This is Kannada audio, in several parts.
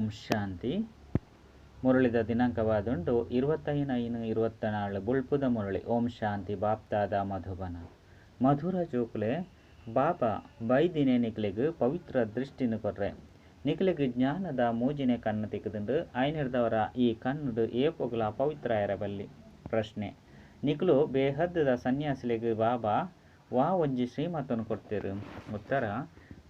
ಓಂ ಶಾಂತಿ. ಮುರಳಿದ ದಿನಾಂಕವಾದುಂಡು 25/5/24 ಬುಳ್ಪುದ ಮುರಳಿ. ಓಂ ಶಾಂತಿ. ಬಾಪ್ತಾದ ಮಧುಬನ ಮಧುರ ಜೋಕುಲೆ ಬಾಬಾ ಬೈದಿನೇ ನಿಕ್ಲಿಗೆ ಪವಿತ್ರ ದೃಷ್ಟಿನ ಕೊರ್ರೆ. ನಿಕ್ಲಿಗೆ ಜ್ಞಾನದ ಮೂಜಿನೇ ಕಣ್ಣು ತಿಕ್ಕದುಂಡು ಐನಿರ್ದವರ ಈ ಕಣ್ಣುಡು ಏಪುಗಳ ಪವಿತ್ರ ಇರಬಲ್ಲಿ. ಪ್ರಶ್ನೆ: ನಿಕ್ಲು ಬೇಹದ್ದದ ಸನ್ಯಾಸಿಲಿಗೆ ಬಾಬಾ ವಾ ಒಂಜಿ ಶ್ರೀಮತನು ಕೊಡ್ತೀರು? ಉತ್ತರ: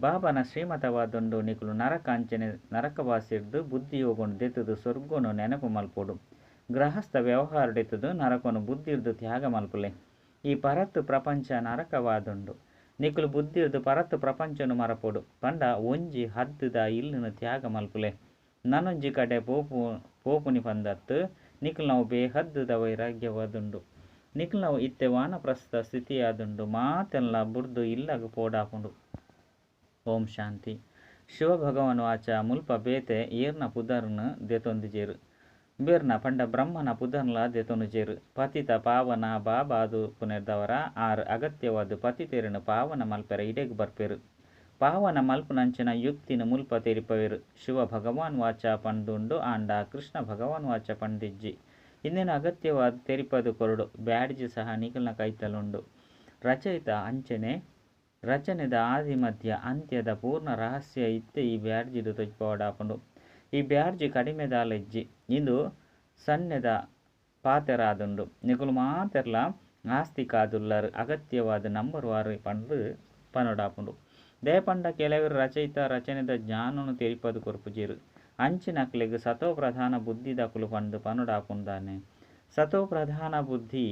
ಬಾಬಾನ ಶ್ರೀಮತವಾದುಂಡು ನಿಕ್ಲು ನರಕ ಅಂಚನೆ ನರಕವಾಸಿರ್ದು ಬುದ್ಧಿ ಹೋಗೊಂಡು ದೆತ್ತದು ಸ್ವರ್ಗನು ನೆನಪು ಮಲ್ಪೋಡು. ಗೃಹಸ್ಥ ವ್ಯವಹಾರ ಡೆತ್ತದು ನರಕನು ಬುದ್ಧಿರ್ದು ತ್ಯಾಗ ಮಲ್ಪುಲೆ. ಈ ಪರತ್ತು ಪ್ರಪಂಚ ನರಕವಾದುಂಡು. ನಿಕ್ಲು ಬುದ್ಧಿರ್ದು ಪರತ್ತು ಪ್ರಪಂಚನು ಮರಪೋಡು ಪಂಡ ಒಂಜಿ ಹದ್ದದ ಇಲ್ಲುನು ತ್ಯಾಗ ಮಲ್ಪುಲೆ. ನನ್ನೊಂಜಿ ಕಡೆ ಪೋಪುನಿ ಪಂದತ್ತು ನಿಕ್ಲು ನಾವು ಬೇಹದ್ದದ ವೈರಾಗ್ಯವಾದುಂಡು. ನಿಕ್ಲು ನಾವು ಇತ್ತೆ ವಾನಪ್ರಸ್ಥ ಸ್ಥಿತಿಯಾದುಂಡು ಮಾತೆಲ್ಲ ಬುರ್ದು ಇಲ್ಲಗ ಪೋಡಾಪುಂಡು. ಓಂ ಶಾಂತಿ. ಶಿವ ಭಗವಾನ್ ವಾಚ ಮುಲ್ಪ ಬೇತೆ ಏರ್ನ ಪುದರ್ನು ದೆತೊಂದಿಜೇರು ಬೇರ್ನ ಪಂಡ ಬ್ರಹ್ಮನ ಪುದರ್ಲ ದೆತೊನುಜೇರು. ಪತಿತ ಪಾವನ ಬಾಬಾದು ಪುನರ್ದವರ ಆರು ಅಗತ್ಯವಾದ ಪತಿತೇರನು ಪಾವನ ಮಲ್ಪೆರ ಇಡೆಗೆ ಬರ್ಪೇರು. ಪಾವನ ಮಲ್ಪುನಂಚಿನ ಯುಕ್ತಿನ ಮುಲ್ಪ ತೆರಿಪವೇರು. ಶಿವ ಭಗವಾನ್ ವಾಚ ಪಂದುಂಡು ಆಂಡ ಕೃಷ್ಣ ಭಗವಾನ್ ವಾಚ ಪಂಡಿಜ್ಜಿ. ಇಂದಿನ ಅಗತ್ಯವಾದ ತೆರಿಪದು ಕೊರಡು ಬ್ಯಾಡ್ಜಿ ಸಹ ನಿಖಲ್ನ ಕೈತಲುಂಡು. ರಚಯಿತ ಅಂಚನೆ ರಚನೆದ ಆದಿ ಮಧ್ಯ ಅಂತ್ಯದ ಪೂರ್ಣ ರಹಸ್ಯ ಇತ್ತೆ ಈ ಬ್ಯಾಡ್ಜಿಡು ತೊಜ್ಪೋಡಾಪುಂಡು. ಈ ಬ್ಯಾಡ್ಜಿ ಕಡಿಮೆದಾಲೆಜ್ಜಿ ಇಂದು ಸಣ್ಣದ ಪಾತೆರಾದುಂಡು. ನಿಕುಲು ಮಾತೆರ್ಲ ಆಸ್ತಿಕಾದುಲ್ಲರು ಅಗತ್ಯವಾದ ನಂಬರ್ ವಾರು ಪಂಡು ಪನೊಡಾಪುಂಡು. ದೇಪಂಡ ಕೆಲವರು ರಚಯಿತ ರಚನೆದ ಜ್ಞಾನನು ತೆರಿಪದು ಕೊರ್ಪುಜೀರು. ಅಂಚಿನಕ್ಲೆಗ್ ಸತೋ ಪ್ರಧಾನ ಬುದ್ಧಿ ದಕುಲು ಪಂಡು ಪನೊಡಾಪುಂದಾನೆ. ಸತೋ ಪ್ರಧಾನ ಬುದ್ಧಿ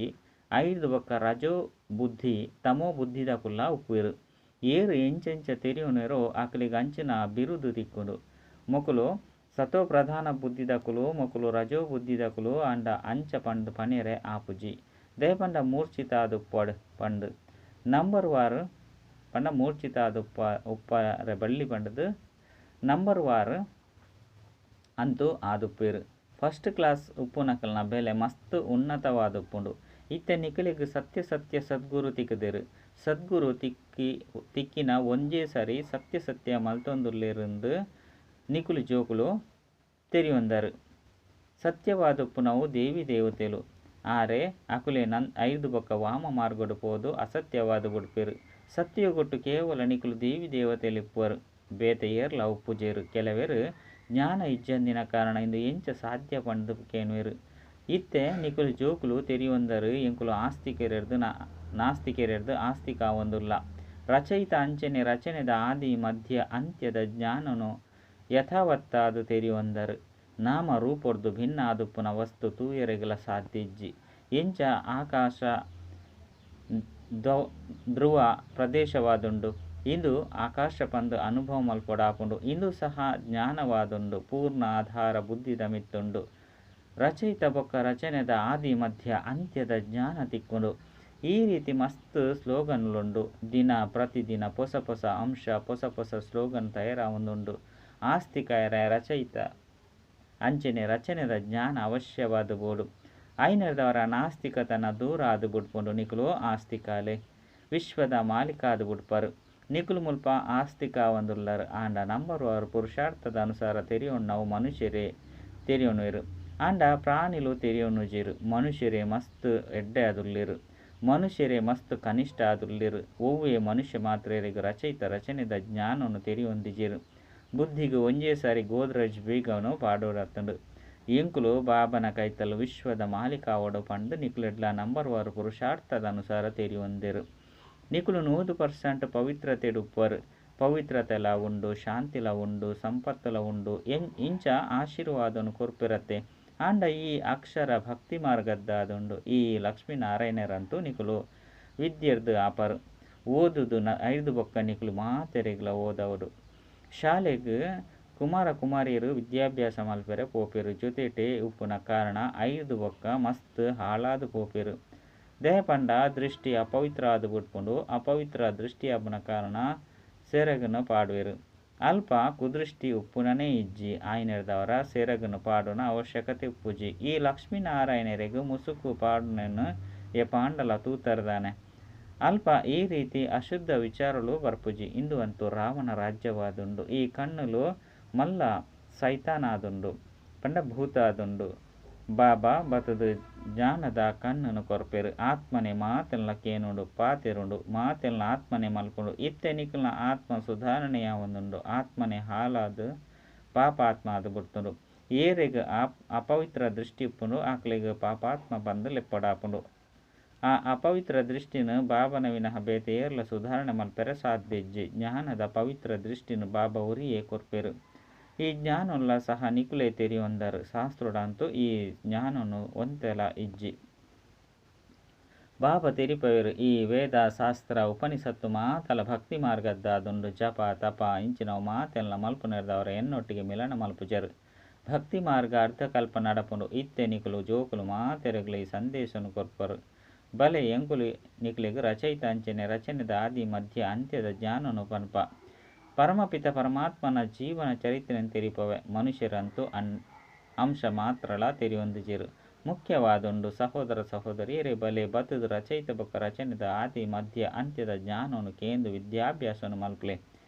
ಐದು ಬೊಕ್ಕ ರಜೋ ಬುದ್ಧಿ ತಮೋ ಬುದ್ಧಿ ದಕುಲ್ಲ ಉಪ್ಪುವೆರು. ಏರು ಎಂಚೆಂಚ ತೆರಿಯುನೆರೋ ಅಕ್ಲಿಗೆ ಅಂಚಿನ ಬಿರುದು ತಿಕ್ಕುಂಡು. ಮೊಕುಲು ಸತೋ ಪ್ರಧಾನ ಬುದ್ಧಿ ದಕುಲು ಮೊಕುಲು ರಜೋ ಬುದ್ಧಿ ದಕುಲು ಅಂಡ ಅಂಚ ಪಂಡು ಪನೆರೆ ಆಪುಜಿ. ದೇಪಂಡ ಮೂರ್ಛಿತಾದು ಪಂಡು ನಂಬರ್ ವಾರು ಪಂಡ ಮೂರ್ಛಿತಾದು ಉಪ್ಪರೆ ಬಳ್ಳಿ ಪಂಡದು ನಂಬರ್ ವಾರು ಅಂತೂ ಆದುಪ್ಪೇರು. ಫಸ್ಟ್ ಕ್ಲಾಸ್ ಉಪ್ಪು ನಕಲ್ನ ಬೆಲೆ ಮಸ್ತ್ ಉನ್ನತವಾದ ಉಪ್ಪುಂಡು. ಇತ್ತೆ ನಿಖಲಿಗೆ ಸತ್ಯ ಸತ್ಯ ಸದ್ಗುರು ತಿಕ್ಕದೇರು. ಸದ್ಗುರು ತಿಕ್ಕಿನ ಒಂಜೇ ಸರಿ ಸತ್ಯ ಸತ್ಯ ಮಲ್ತೊಂದುಲ್ಲೇருந்து ನಿಖುಲು ಜೋಕುಲು ತೆರಿಯೊಂದರು. ಸತ್ಯವಾದ ಉಪ್ಪು ನಾವು ದೇವಿ ದೇವತೆಲು ಆರೆ ಅಕುಲೆ ಐದು ಬೊಕ್ಕ ವಾಮ ಮಾರ್ಗಡು ಪೋದು ಅಸತ್ಯವಾದ ಬುಡ್ಪೇರು. ಸತ್ಯಗೊಟ್ಟು ಕೇವಲ ನಿಖುಲು ದೇವಿ ದೇವತೆಲಿಪ್ಪರು ಬೇತೆ ಏರ್ಲ ಉಪ್ಪುಜೇರು. ಕೆಲವೇರು ಜ್ಞಾನ ಇಜ್ಜಂದಿನ ಕಾರಣ ಇಂದು ಎಂಚ ಸಾಧ್ಯ ಪಂಡು ಕೇನುವೆರು. ಇತ್ತೆ ನಿಖುಲು ಜೋಕುಲು ತೆರಿಯೊಂದರು ಎಂಕುಲು ಆಸ್ತಿಕೆರೆರ್ದು ನಾಸ್ತಿಕೆರೆರ್ದು ಆಸ್ತಿಕ ಒಂದುಲ್ಲ. ರಚಯಿತ ಅಂಚನೆ ರಚನೆದ ಆದಿ ಮಧ್ಯ ಅಂತ್ಯದ ಜ್ಞಾನನು ಯಥಾವತ್ತಾದು ತೆರಿಯೊಂದರು. ನಾಮ ರೂಪೊರ್ದು ಭಿನ್ನ ಆದುಪ್ಪುನ ವಸ್ತು ತೂಯರೆಗಲ ಸಾಧ್ಯಜ್ಜಿ. ಎಂಚ ಆಕಾಶ ಧ್ರುವ ಪ್ರದೇಶವಾದುಂಡು. ಇಂದು ಆಕಾಶ ಪಂದು ಅನುಭವ ಮಲ್ಪೊಡಾಪುಂಡು. ಇಂದು ಸಹ ಜ್ಞಾನವಾದುಂಡು. ಪೂರ್ಣ ಆಧಾರ ಬುದ್ಧಿದ ಮಿತ್ತುಂಡು. ರಚಯಿತ ಬೊಕ್ಕ ರಚನೆದ ಆದಿ ಮಧ್ಯ ಅಂತ್ಯದ ಜ್ಞಾನ ತಿಕ್ಕುಂಡು. ಈ ರೀತಿ ಮಸ್ತ್ ಸ್ಲೋಗನ್ಲುಂಡು. ದಿನ ಪ್ರತಿದಿನ ಹೊಸ ಹೊಸ ಅಂಶ ಹೊಸ ಹೊಸ ಸ್ಲೋಗನ್ ತಯಾರಾವೊಂದುಂಡು. ಆಸ್ತಿಕಾಯರ ರಚಯಿತ ಅಂಚನೆ ರಚನೆದ ಜ್ಞಾನ ಅವಶ್ಯವಾದ ಬೋಡು. ಐನರ್ದವರ ನಾಸ್ತಿಕತನ ದೂರ ಆದು ಬುಡ್ಪುಂಡು. ನಿಖುಲು ಆಸ್ತಿಕಾಲೆ ವಿಶ್ವದ ಮಾಲೀಕಾದು ಬುಡ್ಪರು. ನಿಖುಲು ಮುಲ್ಪ ಆಸ್ತಿಕ ಒಂದುಲ್ಲರು ಆಂಡ ನಂಬರ್ ವಾರು ಪುರುಷಾರ್ಥದ ಅನುಸಾರ ತೆರಿಯೊಂಡು ನಾವು ಮನುಷ್ಯರೇ ತೆರಿಯೊಣುವೆರು ಆಂಡ ಪ್ರಾಣಿಲು ತೆರಿಯೊಣುಜೇರು. ಮನುಷ್ಯರೇ ಮಸ್ತ್ ಎಡ್ಡೆ ಆದುಲ್ಲೇರು. ಮನುಷ್ಯರೇ ಮಸ್ತ್ ಕನಿಷ್ಠ ಆದುಲ್ಲೇರು. ಒವ್ವೇ ಮನುಷ್ಯ ಮಾತ್ರೆರಿಗೆ ರಚಯಿತ ರಚನೆದ ಜ್ಞಾನನು ತೆರಿಯೊಂದಿಜೇರು. ಬುದ್ಧಿಗೆ ಒಂಜೇ ಸಾರಿ ಗೋದ್ರಜ್ ಬೀಗವನು ಪಾಡೋಡತ್ತುಂಡು. ಎಂಕುಲು ಬಾಬನ ಕೈತಲು ವಿಶ್ವದ ಮಾಲೀಕ ಆವಡು ಪಂಡು ನಿಖುಲೆಡ್ಲ ನಂಬರ್ ವಾರು ಪುರುಷಾರ್ಥದ ಅನುಸಾರ ತೆರಿಯೊಂದೆರು. ನಿಖುಲು 100% ಪವಿತ್ರತೆಡು ಉಪ್ಪರು. ಪವಿತ್ರತೆಲ ಉಂಡು, ಶಾಂತಿಲ ಉಂಡು, ಸಂಪತ್ತುಲ ಉಂಡು. ಇಂಚ ಆಶೀರ್ವಾದನು ಕೊರ್ಪಿರತ್ತೆ ಆಂಡ ಈ ಅಕ್ಷರ ಭಕ್ತಿ ಮಾರ್ಗದ್ದಾದುಂಡು. ಈ ಲಕ್ಷ್ಮೀನಾರಾಯಣರಂತೂ ನಿಖುಲು ವಿದ್ಯೆರ್ದು ಆಪರು. ಓದುದು ಐದು ಬೊಕ್ಕ ನಿಖುಲು ಮಾತೆರೆಗ್ಲ ಓದವಡು. ಶಾಲೆಗೆ ಕುಮಾರ ಕುಮಾರಿಯರು ವಿದ್ಯಾಭ್ಯಾಸ ಮಲ್ಪೆರೆ ಪೋಪೆರು. ಜೊತೆಟೆ ಉಪ್ಪುನ ಕಾರಣ ಐದು ಬೊಕ್ಕ ಮಸ್ತ್ ಹಾಳಾದು ಪೋಪೆರು. ದೇಹ ಪಂಡ ದೃಷ್ಟಿ ಅಪವಿತ್ರ ಆದು ಬಿಟ್ಕೊಂಡು ಅಪವಿತ್ರ ದೃಷ್ಟಿ ಆಪುನ ಕಾರಣ ಸೆರಗನು ಪಾಡುವೆರು. ಅಲ್ಪ ಕುದೃಷ್ಟಿ ಉಪ್ಪುನನೇ ಇಜ್ಜಿ ಆಯ್ನೆರ್ದವರ ಸೆರಗನು ಪಾಡುನ ಅವಶ್ಯಕತೆ ಉಪ್ಪುಜಿ. ಈ ಲಕ್ಷ್ಮೀನಾರಾಯಣರೆಗೂ ಮುಸುಕು ಪಾಡುನನ್ನು ಎ ಪಾಂಡಲ ತೂತರ್ದಾನೆ. ಅಲ್ಪ ಈ ರೀತಿ ಅಶುದ್ಧ ವಿಚಾರಲು ಬರ್ಪುಜಿ. ಇಂದು ಅಂತೂ ರಾವಣ ರಾಜ್ಯವಾದುಂಡು. ಈ ಕಣ್ಣುಲು ಮಲ್ಲ ಸೈತಾನಾದುಂಡು ಪಂಡ ಭೂತಾದುಂಡು. ಬಾಬಾ ಬತದು ಜ್ಞಾನದ ಕಣ್ಣನ್ನು ಕೊರ್ಪೆರು. ಆತ್ಮನೆ ಮಾತೆಲ್ಲ ಕೇನುಂಡು ಪಾತೆರುಂಡು ಮಾತೆಲ್ಲ ಆತ್ಮನೆ ಮಲ್ಕೊಂಡು ಇತ್ತೆ ನಿಖಲ್ನ ಆತ್ಮ ಸುಧಾರಣೆಯ ಒಂದುಂಡು. ಆತ್ಮನೆ ಹಾಲಾದು ಪಾಪಾತ್ಮ ಅದು ಬಿಡ್ತುಂಡು. ಏರೆಗ್ ಅಪವಿತ್ರ ದೃಷ್ಟಿ ಇಪ್ಪುಂಡು ಆಕ್ಲೆಗ್ ಪಾಪಾತ್ಮ ಬಂದು ಲೆಪ್ಪಡಾಪುಂಡು. ಆ ಅಪವಿತ್ರ ದೃಷ್ಟಿನ ಬಾಬನ ವಿನಃ ಬೇತೆ ಏರ್ಲ ಸುಧಾರಣೆ ಮಲ್ಪೆರೆ ಸಾಧ್ಯ ಇಜ್ಜಿ. ಜ್ಞಾನದ ಪವಿತ್ರ ದೃಷ್ಟಿನ ಬಾಬಾ ಉರಿಯೇ ಕೊರ್ಪೆರು. ಈ ಜ್ಞಾನಲ್ಲ ಸಹ ನಿಕುಲೆ ತೆರಿಯೊಂದರು ಶಾಸ್ತ್ರುಡಂತೂ ಈ ಜ್ಞಾನನು ಒಂತೆಲ ಇಜ್ಜಿ. ಬಾಬಾ ತೆರಿಪವೆರು ಈ ವೇದ ಶಾಸ್ತ್ರ ಉಪನಿಷತ್ತು ಮಾತಲ ಭಕ್ತಿ ಮಾರ್ಗದ್ದಾದುಂಡು. ಜಪ ತಪ ಇಂಚಿನವು ಮಾತೆಲ್ಲ ಮಲ್ಪು ನೆರೆದವರ ಎನ್ನೊಟ್ಟಿಗೆ ಮಿಲನ ಮಲ್ಪುಜರು. ಭಕ್ತಿ ಮಾರ್ಗ ಅರ್ಧಕಲ್ಪ ನಡಪುಂಡು. ಇತ್ತೆ ನಿಕುಲು ಜೋಕುಲು ಮಾತೆರೆಗ್ಲು ಈ ಸಂದೇಶನು ಕೊರ್ಪರು. ಬಲೆ ಎಂಕುಲು ನಿಕ್ಲೆಗ್ ರಚಯಿತ ಅಂಚನೆ ರಚನೆದ ಆದಿ ಮಧ್ಯ ಅಂತ್ಯದ ಜ್ಞಾನನು ಪನ್ಪ. ಪರಮಪಿತ ಪರಮಾತ್ಮನ ಜೀವನ ಚರಿತ್ರೆಯನ್ನು ತೆರಿಪವೆ. ಮನುಷ್ಯರಂತೂ ಅಂಶ ಮಾತ್ರಲ ತೆರಿಯೊಂದಿಜಿರು. ಮುಖ್ಯವಾದುಂಡು ಸಹೋದರ ಸಹೋದರಿಯರೇ ಬಲೆ ಬತದು ರಚಯಿತ ಬೊಕ್ಕ ರಚನೆದ ಆದಿ ಮಧ್ಯ ಅಂತ್ಯದ ಜ್ಞಾನನು ಕೇಂದು ವಿದ್ಯಾಭ್ಯಾಸನು ಮಲ್ಪಲೆ.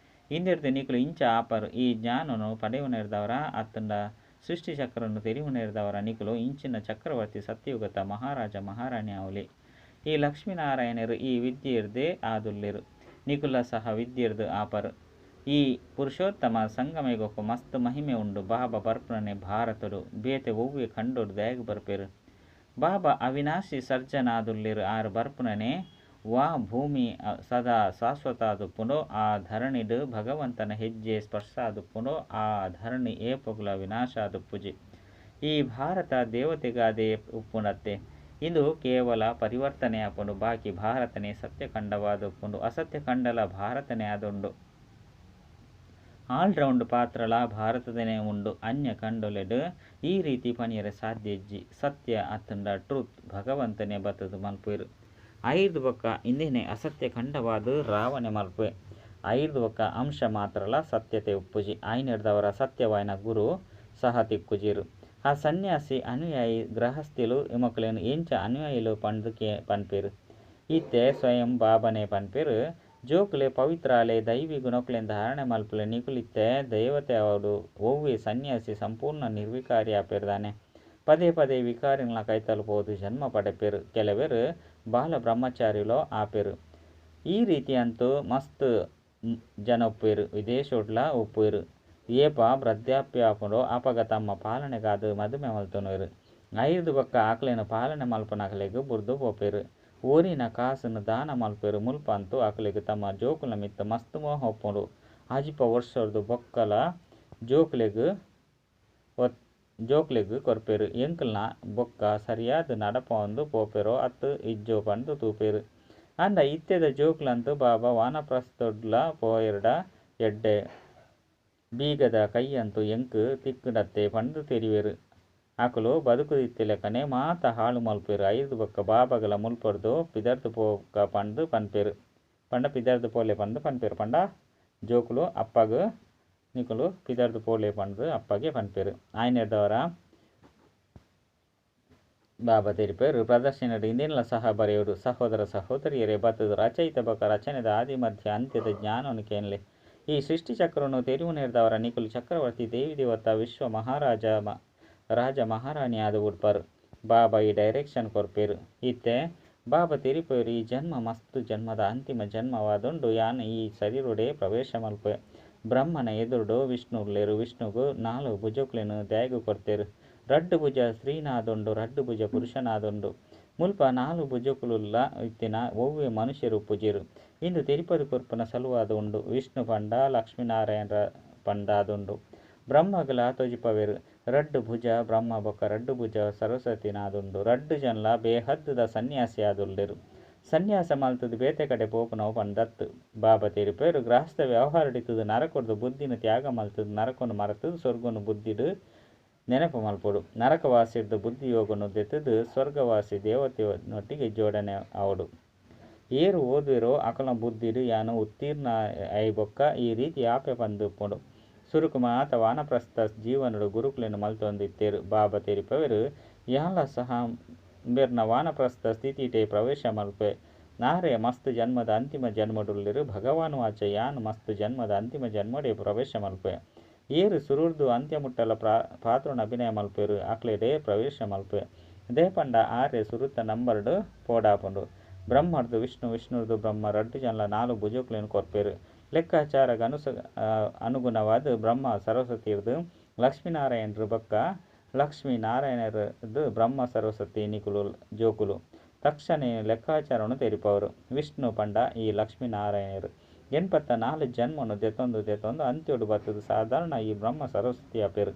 ಇಂದಿರ್ದು ನಿಕುಲು ಇಂಚ ಆಪರು ಈ ಜ್ಞಾನನು ಪಡೆಯುನೇರಿದವರ ಅತ್ತಂಡ ಸೃಷ್ಟಿ ಚಕ್ರವನ್ನು ತೆರಿಯುನೇರಿದವರ ನಿಕುಲು ಇಂಚಿನ ಚಕ್ರವರ್ತಿ ಸತ್ಯಯುಗತ ಮಹಾರಾಜ ಮಹಾರಾಣಿ ಅವಲಿ. ಈ ಲಕ್ಷ್ಮೀನಾರಾಯಣರು ಈ ವಿದ್ಯೆರ್ದೇ ಆದುಲ್ಲಿರು. ನಿಕುಲ ಸಹ ವಿದ್ಯೆರ್ದು ಆಪರು. ಈ ಪುರುಷೋತ್ತಮ ಸಂಗಮೆಗೊಕ್ಕು ಮಸ್ತ್ ಮಹಿಮೆ ಉಂಡು. ಬಾಬಾ ಬರ್ಪನೆ ಭಾರತಡು ಬೇತೆ ಒವ್ವೆ ಕಂಡೋಡು ದಯಗ್ ಬರ್ಪೆರು. ಬಾಬಾ ಅವಿನಾಶಿ ಸರ್ಜನಾದುಲ್ಲಿರು. ಆರು ಬರ್ಪುನನೆ ವಾ ಭೂಮಿ ಸದಾ ಶಾಶ್ವತಾದುಪ್ಪುಂಡು. ಆ ಧರಣಿಡು ಭಗವಂತನ ಹೆಜ್ಜೆ ಸ್ಪರ್ಶಾದುಪ್ಪುಂಡು. ಆ ಧರಣಿ ಏಪೊಗುಲ ವಿನಾಶ ಆದುಪ್ಪುಜಿ. ಈ ಭಾರತ ದೇವತೆಗಾದೆ ಉಪ್ಪುಂಡತ್ತೆ. ಇದು ಕೇವಲ ಪರಿವರ್ತನೆ ಆಪುಂಡು. ಬಾಕಿ ಭಾರತನೇ ಸತ್ಯಖಂಡವಾದುಪ್ಪುಂಡು. ಅಸತ್ಯ ಖಂಡಲ ಭಾರತನೇ ಆದುಂಡು. ಆಲ್ರೌಂಡ್ ಪಾತ್ರಲ ಭಾರತದನೇ ಉಂಡು. ಅನ್ಯ ಕಂಡೊಲೆಡು ಈ ರೀತಿ ಪಣಿಯರೆ ಸಾಧ್ಯ ಇಜ್ಜಿ. ಸತ್ಯ ಅತ್ತಂಡ ಟ್ರೂತ್ ಭಗವಂತನೇ ಬತ್ತದು ಮಲ್ಪುವೆರು. ಐದು ಬೊಕ್ಕ ಇಂದಿನೇ ಅಸತ್ಯ ಖಂಡವಾದು ರಾವಣೆ ಮಲ್ಪುವೆ. ಐದು ಬೊಕ್ಕ ಅಂಶ ಮಾತ್ರಲ ಸತ್ಯತೆ ಉಪ್ಪುಜಿ. ಐನೆಡ್ದವರ ಸತ್ಯವಾಯಿನ ಗುರು ಸಹ ತಿಕ್ಕುಜಿರು. ಆ ಸನ್ಯಾಸಿ ಅನುಯಾಯಿ ಗೃಹಸ್ಥಿಲು ಇಮಕ್ಲೇನು ಎಂಚ ಅನುಯಾಯಿಲು ಪಂಡುಕೆ ಪನ್ಪೇರು. ಇತ್ತೆ ಸ್ವಯಂ ಬಾಬನೇ ಪನ್ಪೇರು. ಜೋಕುಲೆ ಪವಿತ್ರಾಲೆ ದೈವಿ ಗುಣಕುಲೆನ್ ಧಾರಣೆ ಮಲ್ಪುಲೆ ನಿಕುಲಿತ್ತೆ ದೇವತೆ ಅವಡು ಒವ್ವೆ ಸನ್ಯಾಸಿ ಸಂಪೂರ್ಣ ನಿರ್ವಿಕಾರಿ ಆಪೇರ್ದಾನೆ. ಪದೇ ಪದೇ ವಿಕಾರಿಗಳ ಕೈ ತಲುಪೋದು ಜನ್ಮ ಪಡೆಪೇರು. ಕೆಲವೆರು ಬಾಲ ಬ್ರಹ್ಮಚಾರಿಲೋ ಆಪೇರು. ಈ ರೀತಿ ಅಂತೂ ಮಸ್ತ್ ಜನ ಒಪ್ಪೇರು. ವಿದೇಶೋಡ್ಲ ಒಪ್ಪುವೆರು. ಏಪ ವೃದ್ಧಾಪ್ಯ ಆಪುಂಡು ಅಪಗ ತಮ್ಮ ಪಾಲನೆಗಾದು ಮದುವೆ ಮಲ್ತುನರು. ಐದು ಬೊಕ್ಕ ಆಕಲೇನು ಪಾಲನೆ ಮಲ್ಪನಕಲೆಗ್ ಬುರ್ದು ಪೋಪೇರು. ಊರಿನ ಕಾಸನ್ನು ದಾನ ಮಲ್ಪೇರು. ಮುಲ್ಪ ಅಂತೂ ಆಕಲೆಗ್ ತಮ್ಮ ಜೋಕುಲ ಮಿತ್ತ ಮಸ್ತ್ ಮೋಹ ಒಪ್ಪುಂಡು. ಅಜಿಪ ವರ್ಷರ್ದು ಬೊಕ್ಕಲ ಜೋಕ್ಲೆಗ್ ಕೊರ್ಪೇರು. ಎಂಕಲ್ನ ಬೊಕ್ಕ ಸರಿಯಾದ ನಡಪೊಂದು ಪೋಪೇರೋ ಅತ್ತು ಇಜ್ಜೋ ಪಂದು ತೂಪೇರು. ಅಂಡ ಇತ್ತೆದ ಜೋಕ್ಲಂತೂ ಬಾಬಾ ವಾನಪ್ರಸ್ಥೊಡ್ಲ ಪೋಯರ್ಡ ಎಡ್ಡೆ ಬೀಗದ ಕೈಯಂತೂ ಎಂಕ್ ತಿಕ್ಕುಡತ್ತೆ ಪಂದು ತೆರಿವೆರು. ಆಕಲು ಬದುಕುದಿತ್ತೆ ಲೆಕ್ಕನೆ ಮಾತ ಹಾಳು ಮಲ್ಪೇರು. ಐದು ಬೊಕ್ಕ ಬಾಬಾಗಲ ಮುಲ್ಪರ್ದು ಪಿದರ್ದು ಪೋಕ ಪಂದು ಪನ್ಪೇರು. ಪಂಡ ಪಿದರ್ದು ಪೋಲೆ ಪಂದು ಪನ್ಪೇರು. ಪಂಡ ಜೋಕುಲು ಅಪ್ಪಗ ನಿಕುಲು ಪಿದರ್ದು ಪೋಲೆ ಪಂದು ಅಪ್ಪಗೆ ಪನ್ಪೇರು. ಆಯ್ನೆಡ್ದವರ ಬಾಬಾ ತೆರಿಪೇರು. ಪ್ರದರ್ಶನದ ಇಂದಿನ ಸಹ ಬರೆಯುವುದು. ಸಹೋದರ ಸಹೋದರಿಯರೇ ಬತ್ತದು ರಚಯಿತ ಬೊಕ್ಕ ರಚನೆದ ಆದಿ ಮಧ್ಯ ಅಂತ್ಯದ ಜ್ಞಾನನು ಕೇನ್ಲೆ. ಈ ಸೃಷ್ಟಿ ಚಕ್ರವನ್ನು ತೆರಿವುನೇರ್ದವರ ನಿಕುಲು ಚಕ್ರವರ್ತಿ ದೇವಿ ದೇವತ ವಿಶ್ವ ಮಹಾರಾಜ ರಾಜ ಮಹಾರಾಣಿ ಆದ ಉಡ್ಪರು. ಬಾಬಾ ಈ ಡೈರೆಕ್ಷನ್ ಕೊರ್ಪೇರು. ಇತ್ತೆ ಬಾಬಾ ತೆರಿಪೇರು. ಈ ಜನ್ಮ ಮಸ್ತ್ ಜನ್ಮದ ಅಂತಿಮ ಜನ್ಮವಾದುಂಡು. ಯಾನ್ ಈ ಶರೀರುಡೆ ಪ್ರವೇಶ ಮಲ್ಪೆ. ಬ್ರಹ್ಮನ ಎದುರುಡು ವಿಷ್ಣು ಉರ್ಲೇರು. ವಿಷ್ಣುಗು 4 ಭುಜಕ್ಲೆನು ದಯಗು ಕೊಡ್ತೇರು. ರಡ್ಡು ಭುಜ ಸ್ತ್ರೀನಾದುಂಡು. ರಡ್ಡು ಭುಜ ಪುರುಷನಾದುಂಡು. ಮುಲ್ಪ 4 ಭುಜಕುಲುಲ್ಲ ಇತ್ತಿನ ಒವ್ವೆ ಮನುಷ್ಯರು ಉಪ್ಪುಜಿರು. ಇಂದು ತೆರಿಪದು ಕೊರ್ಪನ ಸಲುವಾದ ಉಂಡು. ವಿಷ್ಣು ಪಂಡ ಲಕ್ಷ್ಮೀನಾರಾಯಣರ ಪಂಡಾದುಂಡು. ಬ್ರಹ್ಮಗಲ ತೊಜಿಪವೆರು. ರಡ್ಡು ಭುಜ ಬ್ರಹ್ಮ ಬೊಕ್ಕ ರಡ್ಡು ಭುಜ ಸರಸ್ವತಿನಾದುಂಡು. ರಡ್ಡು ಜನಲ ಬೇಹದ್ದದ ಸನ್ಯಾಸಿ ಆದುಲ್ಲೆರು. ಸನ್ಯಾಸ ಮಲ್ತದು ಬೇತೆ ಕಡೆ ಪೋಪುನವು ಪಂಡತ್ತು. ಬಾಬಾ ತೆರಿಪೇರು. ಗೃಹಸ್ಥ ವ್ಯವಹಾರಡಿತದು ನರಕೊಡ್ದು ಬುದ್ಧಿನ ತ್ಯಾಗ ಮಲ್ತದು. ನರಕೊನು ಮರತದು ಸ್ವರ್ಗನು ಬುದ್ಧಿಡು ನೆನಪು ಮಲ್ಪೊಡು. ನರಕವಾಸಿಡ್ದು ಬುದ್ಧಿ ಯೋಗನು ದೆತ್ತದು ಸ್ವರ್ಗವಾಸಿ ದೇವತೆಯೊಟ್ಟಿಗೆ ಜೋಡಣೆ ಅವಡು. ಏರು ಓದುವೆರೋ ಅಕಲ ಬುದ್ಧಿಡು ಯಾನು ಉತ್ತೀರ್ಣ ಐ ಬೊಕ್ಕ ಈ ರೀತಿ ಆಪೆ ಪಂದುಪ್ಪುಂಡು. ಸುರುಕು ಮಾತ ವಾನಪ್ರಸ್ಥ ಜೀವನುಡು ಗುರುಕುಲೆನು ಮಲ್ತೊಂದಿತ್ತೇರು. ಬಾಬಾ ತೆರಿಪವೆರು. ಯಾಲ ಸಹ ಬೆರ್ನ ವಾನಪ್ರಸ್ಥ ಸ್ಥಿತಿಟೆ ಪ್ರವೇಶ ಮಲ್ಪೆ. ನಾರೆ ಮಸ್ತ್ ಜನ್ಮದ ಅಂತಿಮ ಜನ್ಮಡುಲ್ಲಿರು. ಭಗವಾನು ಆಚ ಯಾನ್ ಮಸ್ತ್ ಜನ್ಮದ ಅಂತಿಮ ಜನ್ಮಡೆ ಪ್ರವೇಶ ಮಲ್ಪೆ. ಏರು ಸುರುರ್ದು ಅಂತ್ಯ ಮುಟ್ಟಲ ಪಾತ್ರನ ಅಭಿನಯ ಮಲ್ಪೇರು ಅಕ್ಲೆಡೆ ಪ್ರವೇಶ ಮಲ್ಪೆ ದೇಪಂಡ ಆರೆ ಸುರುತ್ತ ನಂಬರ್ಡು ಪೋಡಾಪುಂಡು ಬ್ರಹ್ಮರ್ದು ವಿಷ್ಣು ವಿಷ್ಣುರ್ದು ಬ್ರಹ್ಮ ರಡ್ಡು ಜನಲ 4 ಭುಜೋಕ್ಲೇನು ಕೊರ್ಪೇರು ಲೆಕ್ಕಾಚಾರಗ ಅನುಗುಣವಾದ ಬ್ರಹ್ಮ ಸರಸ್ವತಿರ್ದು ಲಕ್ಷ್ಮೀನಾರಾಯಣರು ಬೊಕ್ಕ ಲಕ್ಷ್ಮೀನಾರಾಯಣರದು ಬ್ರಹ್ಮ ಸರಸ್ವತಿ ನಿಕುಲು ಜೋಕುಲು ತಕ್ಷಣ ಲೆಕ್ಕಾಚಾರವನ್ನು ತೆರಿಪವರು ವಿಷ್ಣು ಪಂಡ ಈ ಲಕ್ಷ್ಮೀನಾರಾಯಣರು 84 ಜನ್ಮನು ದೆತ್ತೊಂದು ಅಂತ್ಯೋಡು ಬತ್ತದು ಸಾಧಾರಣ ಈ ಬ್ರಹ್ಮ ಸರಸ್ವತಿಯ ಪೇರು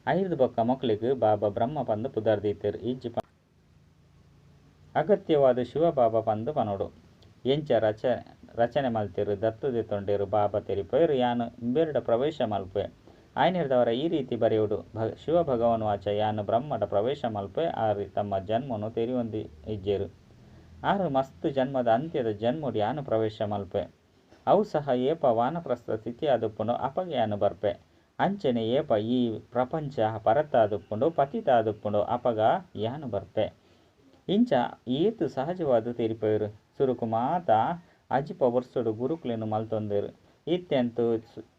5 ಬೊಕ್ಕ ಮಕ್ಕಳಿಗೆ ಬಾಬಾ ಬ್ರಹ್ಮ ಪಂದು ಪುದರ್ದೀತೇರು ಇಜ್ಜಿ ಅಗತ್ಯವಾದ ಶಿವ ಬಾಬಾ ಪಂದು ಪನೋಡು ಎಂಚ ರಚನೆ ಮಲ್ತೇರು ದತ್ತು ದೆತ್ತೊಂಡೇರು ಬಾಬಾ ತೆರಿಪೇರು ಯಾನು ಇಂಬೆರಡ ಪ್ರವೇಶ ಮಲ್ಪೆ ಆಯ್ನಿರ್ದವರ ಈ ರೀತಿ ಬರೆಯುವುದು ಶಿವ ಭಗವಾನ್ ವಾಚ ಯಾನು ಬ್ರಹ್ಮಡ ಪ್ರವೇಶ ಮಲ್ಪೆ ಆರು ತಮ್ಮ ಜನ್ಮನು ತೆರಿಯೊಂದಿ ಇಜ್ಜೇರು ಆರು ಮಸ್ತ್ ಜನ್ಮದ ಅಂತ್ಯದ ಜನ್ಮುಡಿ ಯಾನು ಪ್ರವೇಶ ಮಲ್ಪೆ ಅವು ಸಹ ಏಪ ವಾನಪ್ರಸ್ಥ ಸ್ಥಿತಿ ಆದುಪ್ಪುಂಡು ಅಪಗೆ ಯಾನು ಬರ್ಪೆ ಅಂಚನೆ ಏಪ ಈ ಪ್ರಪಂಚ ಪರತ ಆದುಪ್ಪುಂಡು ಪತಿತ ಆದುಪ್ಪುಂಡು ಅಪಗ ಯಾನು ಬರ್ಪೆ ಇಂಚ ಏತು ಸಹಜವಾದ ತೆರಿಪೇರು ಸುರುಕು ಮಾತ ಅಜಿಪ ವರ್ಷಡು ಗುರುಕುಲೇನು ಮಲ್ತೊಂದೇರು ಇತ್ತೆಂತು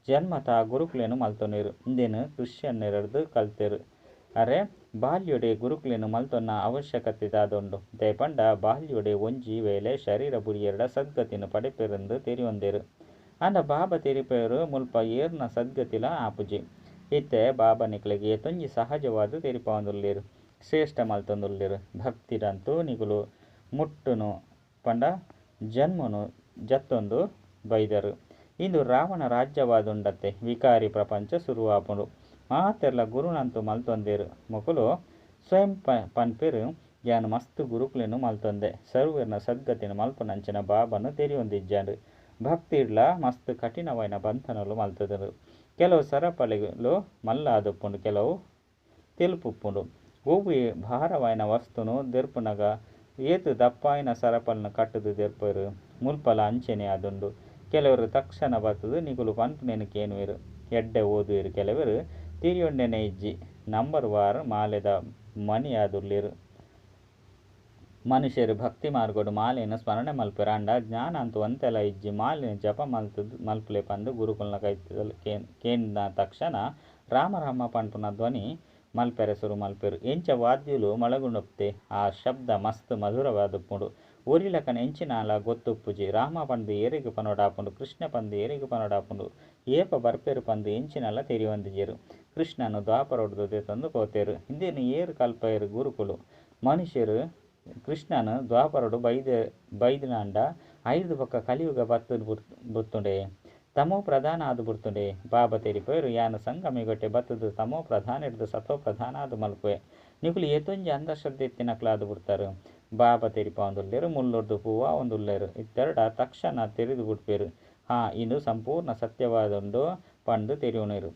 ಜನ್ಮತ ಗುರುಕುಲೇನು ಮಲ್ತೊಂದೇರು ಇಂದೇನು ಕ್ರಿಶ್ಚಿಯನ್ನೆರಡು ಕಲ್ತೇರು ಅರೆ ಬಾಲ್ಯೊಡೆ ಗುರುಕುಲೇನು ಮಲ್ತೊನ್ನ ಅವಶ್ಯಕತೆ ದಾದೊಂಡು ದೇಪಂಡ ಬಾಲ್ಯೊಡೆ ಒಂಜಿ ವೇಳೆ ಶರೀರ ಬುಡಿಯೆರಡ ಸದ್ಗತಿನು ಪಡೆಪೆರೆಂದು ತೆರಿಯೊಂದೇರು ಅಂಡ ಬಾಬಾ ತೆರಿಪೇರು ಮುಲ್ಪ ಏರ್ನ ಸದ್ಗತಿಲ ಆಪುಜಿ ಇತ್ತೆ ಬಾಬಾ ನಿಕ್ಲೆಗೆ ಏತೊಂಜಿ ಸಹಜವಾದ ತೆರಿಪವಂದುಲ್ಲೇರು ಶ್ರೇಷ್ಠ ಮಲ್ತೊಂದುಲ್ಲೇರು ಭಕ್ತಿರಂತೂ ನಿಗುಲು ಮುಟ್ಟುನು ಪಂಡ ಜನ್ಮನು ಜತ್ತೊಂದು ಬೈದರು ಇಂದು ರಾವಣ ರಾಜ್ಯವಾದುಂಡತ್ತೆ ವಿಕಾರಿ ಪ್ರಪಂಚ ಶುರುವಾಪುಂಡು ಮಾತೆರ್ಲ ಗುರುನಂತೂ ಮಲ್ತೊಂದೇರು ಮೊಕುಲು ಸ್ವಯಂ ಪನ್ಪೇರು ಯಾನು ಮಸ್ತ್ ಗುರುಕುಲೇನು ಮಲ್ತೊಂದೆ ಸರ್ವೇರ್ನ ಸದ್ಗತಿನ ಮಲ್ಪನಂಚಿನ ಬಾಬನು ತೆರಿಯೊಂದಿಜ್ಜಾಂಡು ಭಕ್ತಿಡ್ಲ ಮಸ್ತ್ ಕಠಿಣವೈನ ಬಂಧನಲು ಮಲ್ತದರು ಕೆಲವು ಸರಪಳಿಗಳು ಮಲ್ಲಾದುಪ್ಪುಂಡು ಕೆಲವು ತೆಲುಪುಪ್ಪುಂಡು ಒವ್ವಿ ಭಾರವೈನ ವಸ್ತುನು ದೆರ್ಪುನಗ ಏತು ದಪ್ಪಾಯಿನ ಸರಪಲ್ನ ಕಟ್ಟುದು ದೆರ್ಪರು ಮುಲ್ಪಲ ಅಂಚನೆ ಆದುಂಡು ಕೆಲವರು ತಕ್ಷಣ ಬತ್ತದು ನಿಗುಲು ಪನ್ಪುನೇನು ಕೇನುವೆರು ಎಡ್ಡೆ ಓದುವೆರು ಕೆಲವರು ತಿರಿಯೊಂಡೆನೆ ಇಜ್ಜಿ ನಂಬರ್ ವಾರ ಮಾಲೆದ ಮಣಿಯಾದುಲ್ಲೇರು ಮನುಷ್ಯರು ಭಕ್ತಿ ಮಾರ್ಗೋಡು ಮಾಲೆಯನ್ನು ಸ್ಮರಣೆ ಮಲ್ಪೆರು ಅಂಡ ಜ್ಞಾನ ಅಂತೂ ಒಂತೆಲ ಇಜ್ಜಿ ಮಾಲೆನ ಜಪ ಮಲ್ಪಲೆ ಪಂದು ಗುರುಕುಲ್ನ ಕೈತಲು ಕೇಂದ ತಕ್ಷಣ ರಾಮ ರಾಮ ಪಂಪುನ ಧ್ವನಿ ಮಲ್ಪೆರೆ ಸುರು ಮಲ್ಪೆರು ಎಂಚ ವಾದ್ಯುಲು ಮೊಳಗುಣೊಪ್ತೆ ಆ ಶಬ್ದ ಮಸ್ತ್ ಮಧುರವಾದುಪ್ಪುಂಡು ಒರಿಲಕನ ಎಂಚಿನಾಲ ಗೊತ್ತುಪ್ಪುಜಿ ರಾಮ ಪಂದು ಏರಿಗು ಪನೋಡಾಪುಂಡು ಕೃಷ್ಣ ಪಂದು ಏರಿಗು ಪನೋಡಾಪುಂಡು ಏಪ ಬರ್ಪೇರು ಪಂದು ಎಂಚಿನಲ್ಲ ತೆರಿಯೊಂದಿಜೇರು ಕೃಷ್ಣನು ದ್ವಾಪರೊಡ್ದು ತಂದು ಪೋತೇರು ಇಂದೇನು ಏರು ಕಲ್ಪೇರು ಗುರುಕುಲು ಮನುಷ್ಯರು ಕೃಷ್ಣನು ದ್ವಾಪರಡು ಬೈದಿನಾಂಡ 5 ಬೊಕ್ಕ ಕಲಿಯುಗ ಬತ್ತುಂಡೆ ತಮೋ ಪ್ರಧಾನ ಆದು ಬುಡ್ತುಂಡೆ ಬಾಬಾ ತೆರಿಪೇರು ಯಾನು ಸಂಗಮಿಗೊಟ್ಟೆ ಬತ್ತದು ತಮೋ ಪ್ರಧಾನ ಹಿಡ್ದು ಸತೋ ಪ್ರಧಾನ ಆದು ಮಲ್ಪೆ ನಿಗುಲು ಏತೊಂಜಿ ಅಂಧಶ್ರದ್ಧೆ ಎತ್ತಿನಕ್ಲಾದು ಬಿಡ್ತಾರು ಬಾಬಾ ತೆರಿಪ ಒಂದುಲ್ಲೇರು ಮುಲ್ಲೊಡ್ದು ಪೂವ ಒಂದುಲ್ಲೇರು ಇತ್ತೆರಡ ತಕ್ಷಣ ತೆರೆದು ಬಿಡ್ಪೇರು ಇದು ಸಂಪೂರ್ಣ ಸತ್ಯವಾದೊಂದು ಪಂದು ತೆರಿಯುನೇರು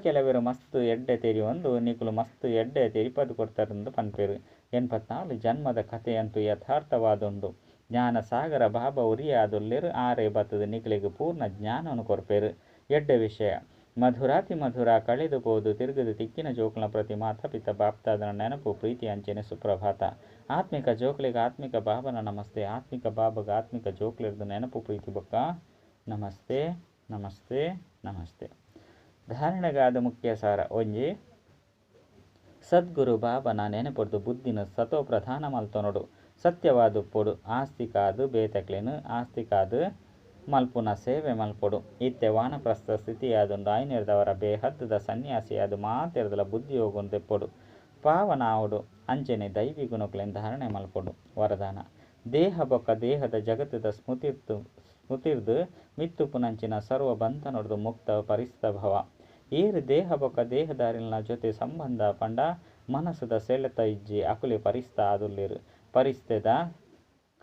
ಕೆಲವೆರು ಮಸ್ತ್ ಎಡ್ಡೆ ತೆರಿಯೊಂದು ನಿಗುಲು ಮಸ್ತ್ ಎಡ್ಡೆ ತೆರಿಪದು ಕೊಡ್ತಾರೆಂದು ಪನ್ಪೇರು 84 ಜನ್ಮದ ಕಥೆಯಂತೂ ಯಥಾರ್ಥವಾದೊಂದು ಜ್ಞಾನ ಸಾಗರ ಬಾಬಾ ಉರಿಯಾದುಲ್ಲೇರು ಆರೆ ಬತ್ತದ ನಿಕ್ಲೆಗೆ ಪೂರ್ಣ ಜ್ಞಾನವನ್ನು ಕೊರ್ಪೇರು ಎಡ್ಡೆ ವಿಷಯ ಮಧುರಾತಿ ಮಧುರ ಕಳೆದು ಹೋದು ತಿರುಗದು ತಿಕ್ಕಿನ ಜೋಕುಲ ಪ್ರತಿ ಮಾತಾಪಿತ ಬಾಪ್ತಾದನ ನೆನಪು ಪ್ರೀತಿ ಅಂಚೆನೆ ಸುಪ್ರಭಾತ ಆತ್ಮಿಕ ಜೋಕ್ಲಿಗೆ ಆತ್ಮಿಕ ಬಾಬನ ನಮಸ್ತೆ ಆತ್ಮಿಕ ಬಾಬಾಗ ಆತ್ಮಿಕ ಜೋಕ್ಲಿರ್ದು ನೆನಪು ಪ್ರೀತಿ ಬೊಕ್ಕ ನಮಸ್ತೆ ನಮಸ್ತೆ ನಮಸ್ತೆ ಧಾರಣೆಗಾದ ಮುಖ್ಯ ಸಾರ ಒಂಜಿ ಸದ್ಗುರು ಬಾಬನ ನೆನಪೊಡ್ದು ಬುದ್ಧಿನ ಸತೋ ಪ್ರಧಾನ ಮಲ್ತೊನೊಡು ಸತ್ಯವಾದು ಪೊಡು ಆಸ್ತಿಕಾದು ಬೇತಕ್ಲೇನು ಆಸ್ತಿಕಾದು ಮಲ್ಪುನ ಸೇವೆ ಮಲ್ಪೊಡು ಇತ್ತೆ ವಾನಪ್ರಸ್ಥ ಸ್ಥಿತಿಯಾದುಂಡು ಐನಿರ್ದವರ ಬೇಹದ್ದದ ಸನ್ಯಾಸಿಯಾದು ಮಾತೆರ್ದಲ ಬುದ್ಧಿ ಹೋಗುನ್ ತೆಪ್ಪೊಡು ಪಾವನ ಆವುಡು ಅಂಚನೆ ದೈವಿ ಗುಣಕ್ಲೆನ್ ಧಾರಣೆ ಮಲ್ಪೊಡು ವರದಾನ ದೇಹ ಬೊಕ್ಕ ದೇಹದ ಜಗತ್ತದ ಸ್ಮೃತಿರ್ದು ಮಿತ್ತುಪುನಂಚಿನ ಸರ್ವ ಬಂಧನೊಡ್ದು ಮುಕ್ತ ಪರಿಸ್ಥ ಭವ ಏರು ದೇಹ ಬೊಕ್ಕ ದೇಹದಾರಿನ ಜೊತೆ ಸಂಬಂಧ ಪಂಡ ಮನಸ್ಸದ ಸೆಳೆತ ಇಜ್ಜಿ ಅಕುಲೆ ಪರಿಸ್ಥ ಆದುಲ್ಲೇರು ಪರಿಸ್ಥೆದ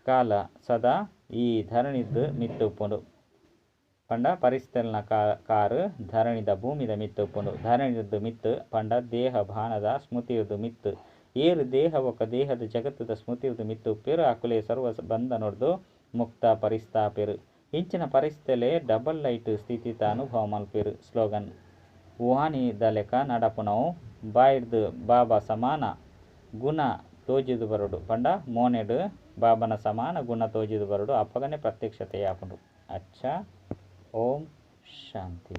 ಕಾಲ ಸದಾ ಈ ಧರಣಿದ್ದು ಮಿತ್ತುಪ್ಪುಂಡು ಪಂಡ ಪರಿಸ್ಥೆಲ್ನ ಕಾರು ಧರಣಿದ ಭೂಮಿದ ಮಿತ್ತುಪ್ಪುಂಡು ಧರಣಿದ್ದು ಮಿತ್ತು ಪಂಡ ದೇಹ ಬಾಣದ ಸ್ಮೃತಿರ್ದು ಮಿತ್ತು ಏರು ದೇಹ ಬೊಕ್ಕ ದೇಹದ ಜಗತ್ತದ ಸ್ಮೃತಿರ್ದು ಮಿತ್ತುಪ್ಪೇರು ಅಕುಲೆ ಸರ್ವ ಬಂಧ ನೋಡ್ದು ಮುಕ್ತ ಪರಿಸ್ಥಾಪೇರು ಇಂಚಿನ ಪರಿಸ್ಥೆಲೆ ಡಬಲ್ ಲೈಟ್ ಸ್ಥಿತಿತ ಅನುಭವ ಮಲ್ಪೇರು ಸ್ಲೋಗನ್ ವಾಣಿ ದಲೆಕ ನಡಪುನವು ಬಾಯ್ದು ಬಾಬಾ ಸಮಾನ ಗುಣ ತೋಜಿದು ಬರಡು ಪಂಡ ಮೋನೆಡು ಬಾಬನ ಸಮಾನ ಗುಣ ತೋಜಿದು ಬರಡು ಅಪ್ಪಗನೆ ಪ್ರತ್ಯಕ್ಷತೆಯಾಪುಂಡು ಅಚ್ಚ ಓಂ ಶಾಂತಿ.